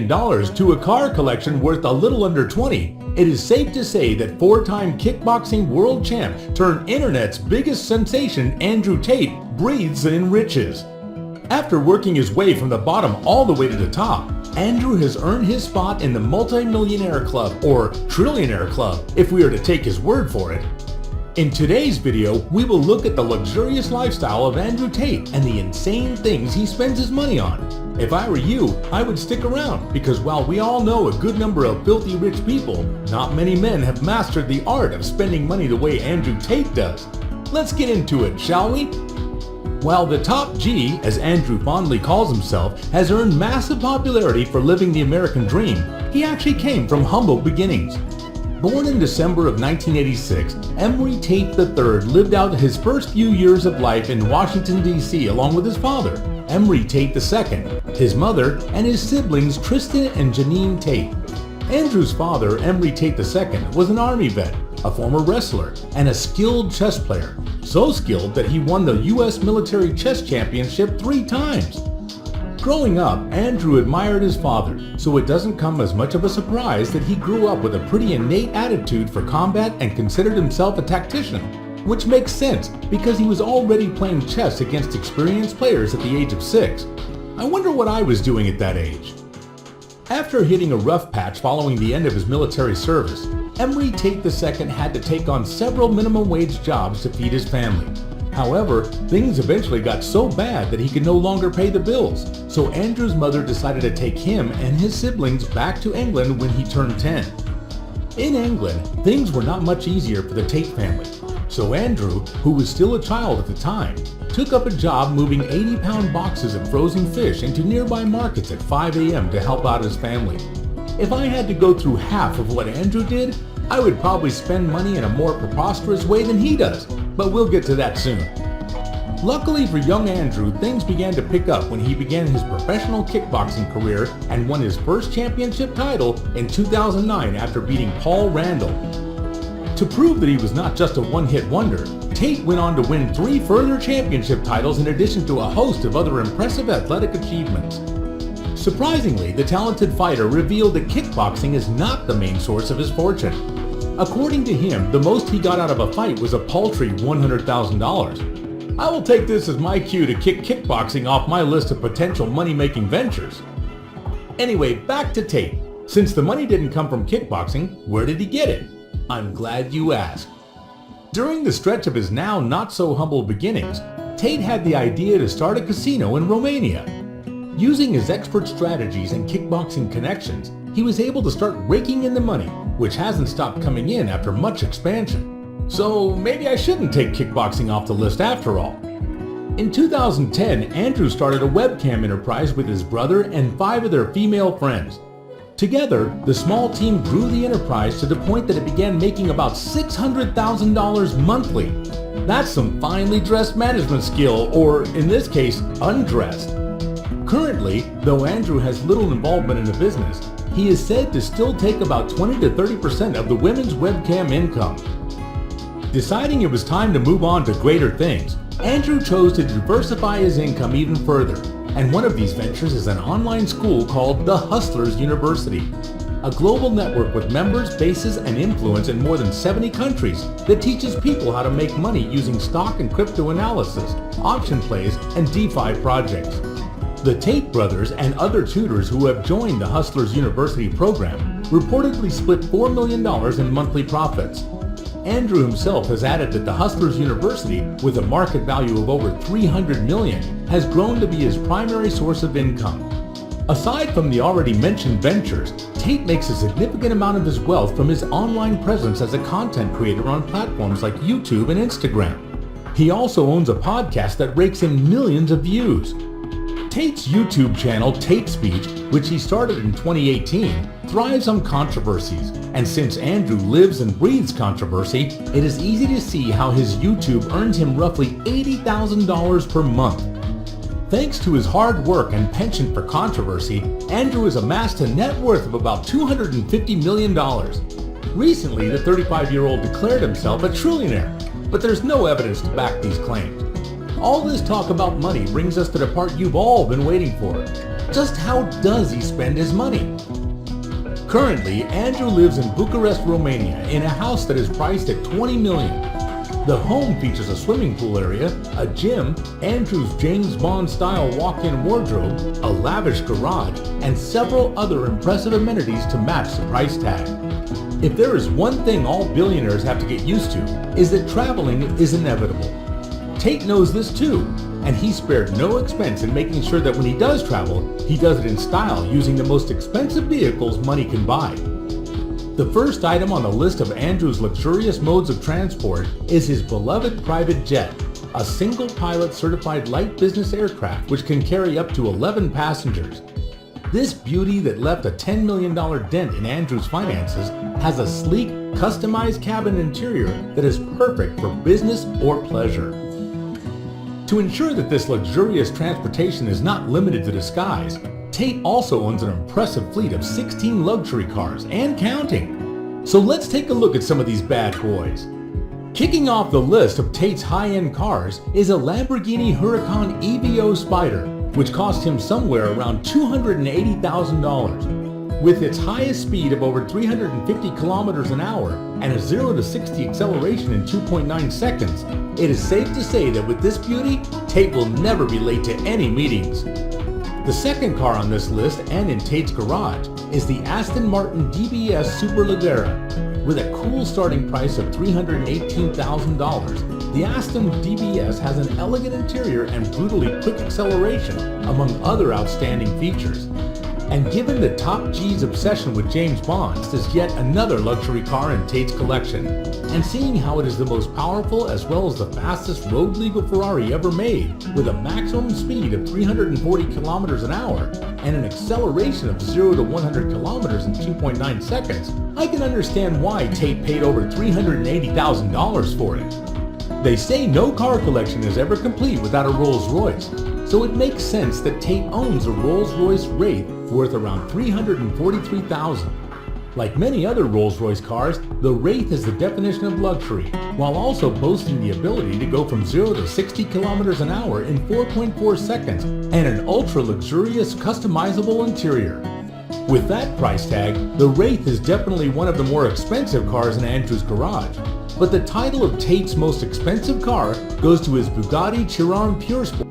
million to a car collection worth a little under 20, it is safe to say that four-time kickboxing world champ turned internet's biggest sensation Andrew Tate breathes in riches. After working his way from the bottom all the way to the top, Andrew has earned his spot in the multi-millionaire club, or Trillionaire club, if we are to take his word for it. In today's video, we will look at the luxurious lifestyle of Andrew Tate and the insane things he spends his money on. If I were you, I would stick around, because while we all know a good number of filthy rich people, not many men have mastered the art of spending money the way Andrew Tate does. Let's get into it, shall we? While the top G, as Andrew fondly calls himself, has earned massive popularity for living the American dream, he actually came from humble beginnings. Born in December of 1986, Andrew Tate III lived out his first few years of life in Washington, D.C. along with his father, Andrew Tate II, his mother, and his siblings Tristan and Janine Tate. Andrew's father, Andrew Tate II, was an Army vet, a former wrestler, and a skilled chess player. So skilled that he won the U.S. Military Chess Championship 3 times. Growing up, Andrew admired his father, so it doesn't come as much of a surprise that he grew up with a pretty innate attitude for combat and considered himself a tactician, which makes sense because he was already playing chess against experienced players at the age of 6. I wonder what I was doing at that age. After hitting a rough patch following the end of his military service, Andrew Tate II had to take on several minimum wage jobs to feed his family. However, things eventually got so bad that he could no longer pay the bills, so Andrew's mother decided to take him and his siblings back to England when he turned 10. In England, things were not much easier for the Tate family, so Andrew, who was still a child at the time, took up a job moving 80-pound boxes of frozen fish into nearby markets at 5 a.m. to help out his family. If I had to go through half of what Andrew did, I would probably spend money in a more preposterous way than he does, but we'll get to that soon. Luckily for young Andrew, things began to pick up when he began his professional kickboxing career and won his first championship title in 2009 after beating Paul Randall. To prove that he was not just a one-hit wonder, Tate went on to win 3 further championship titles in addition to a host of other impressive athletic achievements. Surprisingly, the talented fighter revealed that kickboxing is not the main source of his fortune. According to him, the most he got out of a fight was a paltry $100,000. I will take this as my cue to kick kickboxing off my list of potential money-making ventures. Anyway, back to Tate. Since the money didn't come from kickboxing, where did he get it? I'm glad you asked. During the stretch of his now not-so-humble beginnings, Tate had the idea to start a casino in Romania. Using his expert strategies and kickboxing connections, he was able to start raking in the money, which hasn't stopped coming in after much expansion. So maybe I shouldn't take kickboxing off the list after all. In 2010, Andrew started a webcam enterprise with his brother and 5 of their female friends. Together, the small team grew the enterprise to the point that it began making about $600,000 monthly. That's some finely dressed management skill, or in this case, undressed. Currently, though Andrew has little involvement in the business, he is said to still take about 20 to 30% of the women's webcam income. Deciding it was time to move on to greater things, Andrew chose to diversify his income even further, and one of these ventures is an online school called The Hustlers University, a global network with members, bases, and influence in more than 70 countries that teaches people how to make money using stock and crypto analysis, option plays, and DeFi projects. The Tate brothers and other tutors who have joined the Hustlers University program reportedly split $4 million in monthly profits. Andrew himself has added that the Hustlers University, with a market value of over $300 million, has grown to be his primary source of income. Aside from the already mentioned ventures, Tate makes a significant amount of his wealth from his online presence as a content creator on platforms like YouTube and Instagram. He also owns a podcast that rakes in millions of views. Tate's YouTube channel, Tate Speech, which he started in 2018, thrives on controversies, and since Andrew lives and breathes controversy, it is easy to see how his YouTube earns him roughly $80,000 per month. Thanks to his hard work and penchant for controversy, Andrew has amassed a net worth of about $250 million. Recently, the 35-year-old declared himself a trillionaire, but there's no evidence to back these claims. All this talk about money brings us to the part you've all been waiting for. Just how does he spend his money? Currently, Andrew lives in Bucharest, Romania in a house that is priced at $20 million. The home features a swimming pool area, a gym, Andrew's James Bond-style walk-in wardrobe, a lavish garage, and several other impressive amenities to match the price tag. If there is one thing all billionaires have to get used to, is that traveling is inevitable. Tate knows this too, and he spared no expense in making sure that when he does travel, he does it in style using the most expensive vehicles money can buy. The first item on the list of Andrew's luxurious modes of transport is his beloved private jet, a single-pilot certified light business aircraft which can carry up to 11 passengers. This beauty that left a $10 million dent in Andrew's finances has a sleek, customized cabin interior that is perfect for business or pleasure. To ensure that this luxurious transportation is not limited to the skies, Tate also owns an impressive fleet of 16 luxury cars and counting. So let's take a look at some of these bad boys. Kicking off the list of Tate's high-end cars is a Lamborghini Huracan EVO Spider, which cost him somewhere around $280,000. With its highest speed of over 350 kilometers an hour and a 0 to 60 acceleration in 2.9 seconds, it is safe to say that with this beauty, Tate will never be late to any meetings. The second car on this list and in Tate's garage is the Aston Martin DBS Superleggera. With a cool starting price of $318,000, the Aston DBS has an elegant interior and brutally quick acceleration, among other outstanding features. And given the top G's obsession with James Bond, this is yet another luxury car in Tate's collection. And seeing how it is the most powerful as well as the fastest road-legal Ferrari ever made, with a maximum speed of 340 kilometers an hour and an acceleration of 0 to 100 kilometers in 2.9 seconds, I can understand why Tate paid over $380,000 for it. They say no car collection is ever complete without a Rolls-Royce, so it makes sense that Tate owns a Rolls-Royce Wraith worth around $343,000. Like many other Rolls-Royce cars, the Wraith is the definition of luxury, while also boasting the ability to go from 0 to 60 kilometers an hour in 4.4 seconds and an ultra-luxurious customizable interior. With that price tag, the Wraith is definitely one of the more expensive cars in Andrew's garage. But the title of Tate's most expensive car goes to his Bugatti Chiron Pure Sport.